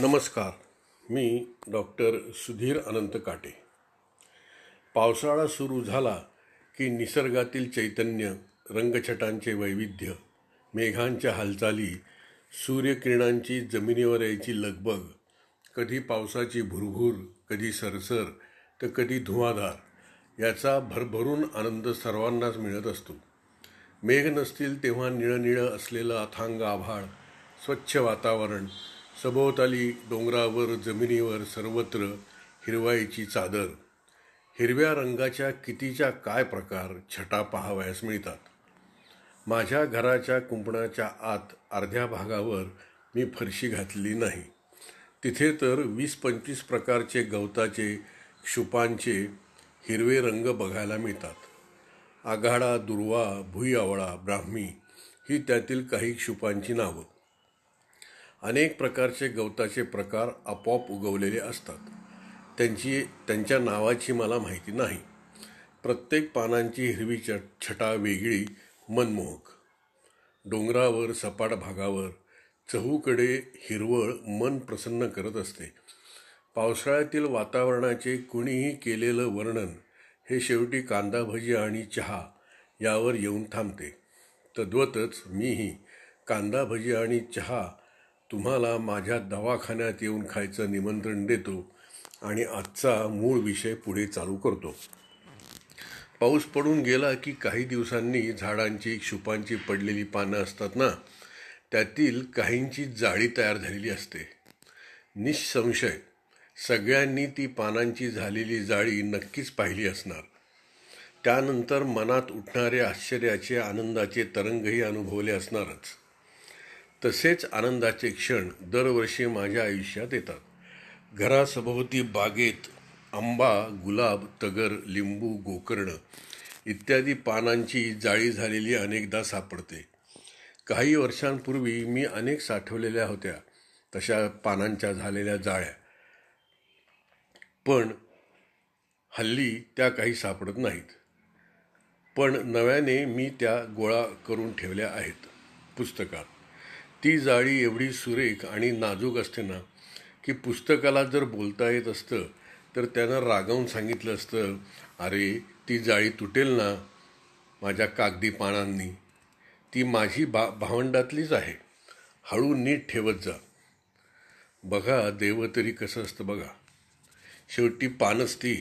नमस्कार. मी डॉक्टर सुधीर अनंत काटे. पावसाळा सुरू झाला की निसर्गातील चैतन्य, रंगछटांचे वैविध्य, मेघांच्या हालचाली, सूर्यकिरणांची जमिनीवर यायची लगबग, कधी पावसाची भुरभुर, कधी सरसर तर कधी धुवाधार याचा भरभरून आनंद सर्वांनाच मिळत असतो. मेघ नसतील तेव्हा निळनिळं असलेलं अथांग आभाळ, स्वच्छ वातावरण, सभोवताली डोंगरावर, जमिनीवर सर्वत्र हिरवाईची चादर, हिरव्या रंगाच्या कितीच्या काय प्रकार छटा पाहावयास मिळतात. माझ्या घराच्या कुंपणाच्या आत अर्ध्या भागावर मी फरशी घातलेली नाही. तिथे तर 20-25 प्रकारचे गवताचे, क्षुपांचे हिरवे रंग बघायला मिळतात. आघाडा, दुर्वा, भुईआवळा, ब्राह्मी ही त्यातील काही क्षुपांची नावं. अनेक प्रकारचे गवताचे प्रकार आपोआप उगवलेले असतात. त्यांच्या नावाची मला माहिती नाही. प्रत्येक पानांची हिरवी छटा वेगळी, मनमोहक. डोंगरावर, सपाट भागावर चहूकडे हिरवळ मन प्रसन्न करत असते. पावसाळ्यातील वातावरणाचे कुणीही केलेलं वर्णन हे शेवटी कांदा भजी आणि चहा यावर येऊन थांबते. तद्वतच मीही कांदा भजी आणि चहा तुम्हाला माझ्या दवाखान्यात येऊन खायचं निमंत्रण देतो आणि आजचा मूळ विषय पुढे चालू करतो. पाऊस पडून गेला की काही दिवसांनी झाडांची, क्षुपांची पडलेली पानं असतात ना, त्यातील काहींची जाळी तयार झालेली असते. निःसंशय सगळ्यांनी ती पानांची झालेली जाळी नक्कीच पाहिली असणार. त्यानंतर मनात उठणारे आश्चर्याचे, आनंदाचे तरंगही अनुभवले असणारच. तसेच आनंदाचे क्षण दरवर्षी माझ्या आयुष्यात येतात. घरासभोवती बागेत आंबा, गुलाब, तगर, लिंबू, गोकर्ण इत्यादी पानांची जाळी झालेली अनेकदा सापडते. काही वर्षांपूर्वी मी अनेक साठवलेल्या होत्या तशा पानांच्या झालेल्या जाळ्या, पण हल्ली त्या काही सापडत नाहीत. पण नव्याने मी त्या गोळा करून ठेवल्या आहेत पुस्तकात. ती जाळी एवढी सुरेख आणि नाजूक असते ना, की पुस्तकाला जर बोलता येत असतं तर त्यानं रागावून सांगितलं असतं, अरे ती जाळी तुटेल ना माझ्या कागदी पानांनी, ती माझी भावंडातलीच आहे, हळू नीट ठेवत जा. बघा देव तरी कसं असतं बघा. शेवटी पानच ती,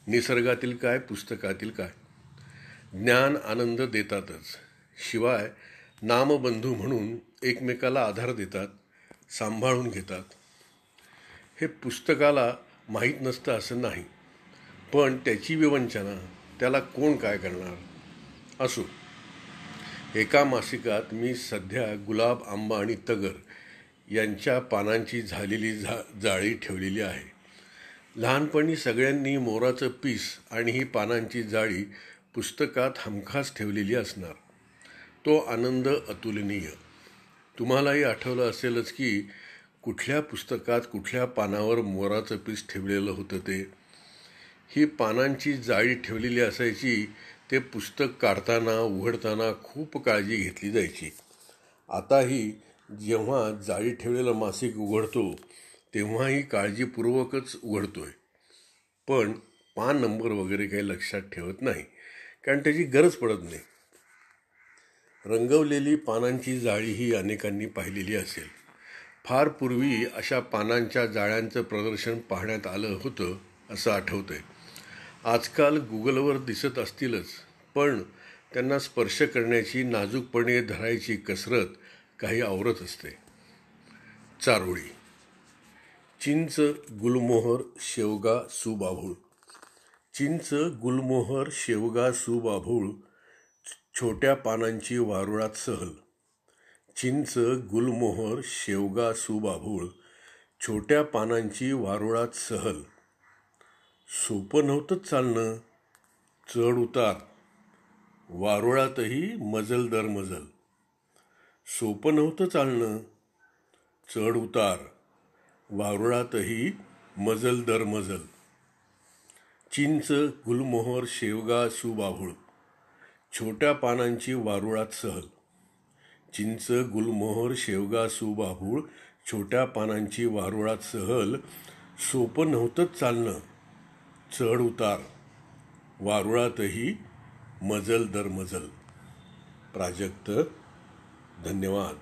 निसर्गातील काय, पुस्तकातील काय. ज्ञान, आनंद देतातच, शिवाय नामबंधू म्हणून एकमेकाला आधार देतात, सांभाळून घेतात. हे पुस्तकाला माहीत नसतं असं नाही, पण त्याची विवंचना, त्याला कोण काय करणार. असो, एका मासिकात मी सध्या गुलाब, आंबा आणि तगर यांच्या पानांची झालेली जाळी ठेवलेली आहे. लहानपणी सगळ्यांनी मोराचं पीस आणि ही पानांची जाळी पुस्तकात हमखास ठेवलेली असणार. तो आनंद अतुलनीय. तुम्हालाही आठवलं असेलच की कुठल्या पुस्तकात कुठल्या पानावर मोराचं पीस ठेवलेलं होतं ते. ही पानांची जाळी ठेवलेली असायची. ते पुस्तक काढताना, उघडताना खूप काळजी घेतली जायची. आताही जेव्हा जाळी ठेवलेलं मासिक उघडतो तेव्हाही काळजीपूर्वकच उघडतोय, पण पान नंबर वगैरे काही लक्षात ठेवत नाही, कारण त्याची गरज पडत नाही. रंगवलेली पानांची जाळीही अनेकांनी पाहिलेली असेल. फार पूर्वी अशा पानांच्या जाळ्यांचं प्रदर्शन पाहण्यात आलं होतं असं आठवतंय. आजकाल गुगलवर दिसत असतीलच, पण त्यांना स्पर्श करण्याची, नाजूकपणे धरायची कसरत काही आवरत असते. चारोळी. चिंच, गुलमोहर, शेवगा, सुबाभूळ. चिंच, गुलमोहर, शेवगा, सुबाभूळ छोट्या पानांची वारुळात सहल. चिंच, गुलमोहर, शेवगा, सुबाभूळ छोट्या पानांची वारुळात सहल. सोपं नव्हतंच चालणं. चढ उतार, वारुळातही मजल दर मजल. सोपं नव्हतं चालणं. चढ उतार, वारुळातही मजल दर मजल. चिंच, गुलमोहर, शेवगा, सुबाभूळ छोट्या पानांची वारुळात सहल. चिंच, गुलमोहर, शेवगा, सुबाभूळ छोट्या पानांची वारुळात सहल, सोपं नव्हतंच चालणं. चढ उतार, वारुळातही मजल दर मजल. प्राजक्त. धन्यवाद.